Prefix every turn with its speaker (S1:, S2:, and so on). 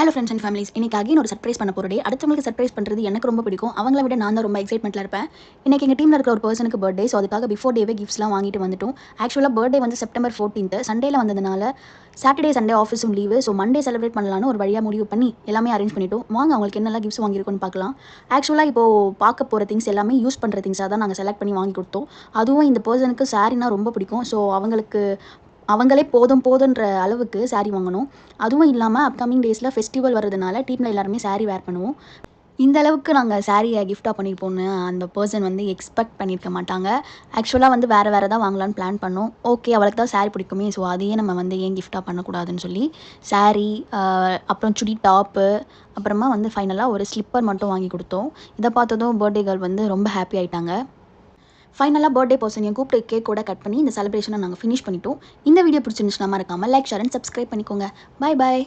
S1: Hello friends and families, இன்னைக்கு again ஒரு surprise பண்ண போகிற டே. அடுத்தவங்களுக்கு சர்ப்ரைஸ் பண்ணுறது எனக்கு ரொம்ப பிடிக்கும். அவங்கள விட நான் தான் ரொம்ப எக்ஸைட்மெண்ட்டில் இருப்பேன். இன்னைக்கு எங்கள் டீமில் இருக்கிற ஒரு பர்சனுக்கு பர்த்டே. ஸோ அதுக்காக பிஃபோர் டேவே கிஃப்ட்ஸ்லாம் வாங்கிட்டு வந்துட்டோம். ஆக்சுவலாக பர்த்டே வந்து செப்டம்பர் 14th சண்டேல வந்ததுனால சாட்டர்டே சண்டே ஆஃபீஸும் லீவு. ஸோ மண்டே செலிப்ரேட் பண்ணலான்னு ஒரு வழியாக முடிவு பண்ணி எல்லாமே அரேஞ்ச் பண்ணிட்டோம். வாங்க அவங்களுக்கு என்னெல்லாம் கிஃப்ட்ஸ் வாங்கியிருக்கோன்னு பார்க்கலாம். ஆக்சுவலாக இப்போது பார்க்க போகிற திங்ஸ் எல்லாமே யூஸ் பண்ணுற திங்ஸாக தான் நாங்கள் செலக்ட் பண்ணி வாங்கி கொடுத்தோம். அதுவும் இந்த பர்சனுக்கு சாரீனா ரொம்ப பிடிக்கும். ஸோ அவங்களே போதுன்ற அளவுக்கு சாரீ வாங்கணும். அதுவும் இல்லாமல் அப்கமிங் டேஸில் ஃபெஸ்டிவல் வர்றதுனால டீமில் எல்லாருமே சாரீ வேர் பண்ணுவோம். இந்த அளவுக்கு நாங்கள் சாரியை கிஃப்டாக பண்ணியிருப்போன்னு அந்த பர்சன் வந்து எக்ஸ்பெக்ட் பண்ணியிருக்க மாட்டாங்க. ஆக்சுவலாக வந்து வேறு தான் வாங்கலான்னு பிளான் பண்ணோம். ஓகே, அவளுக்கு தான் சாரீ பிடிக்குமே, ஸோ அதையே நம்ம வந்து ஏன் கிஃப்டாக பண்ணக்கூடாதுன்னு சொல்லி சாரீ, அப்புறம் சுடி டாப்பு, அப்புறமா வந்து ஃபைனலாக ஒரு ஸ்லிப்பர் மட்டும் வாங்கி கொடுத்தோம். இதை பார்த்ததும் பர்த்டே கேர்ள் வந்து ரொம்ப ஹாப்பி ஆகிட்டாங்க. ஃபைனலாக பர்த்டே பர்சனையும் கூப்பிட்டு கேக் கூட கட் பண்ணி இந்த செலிப்ரேஷனை நாங்கள் ஃபினிஷ் பண்ணிட்டோம். இந்த வீடியோ பிடிச்சிருந்துச்சுன்னா மறக்காமல் லைக், ஷேர் அண்ட் சப்ஸ்கிரைப் பண்ணிக்கோங்க. பாய் பாய்.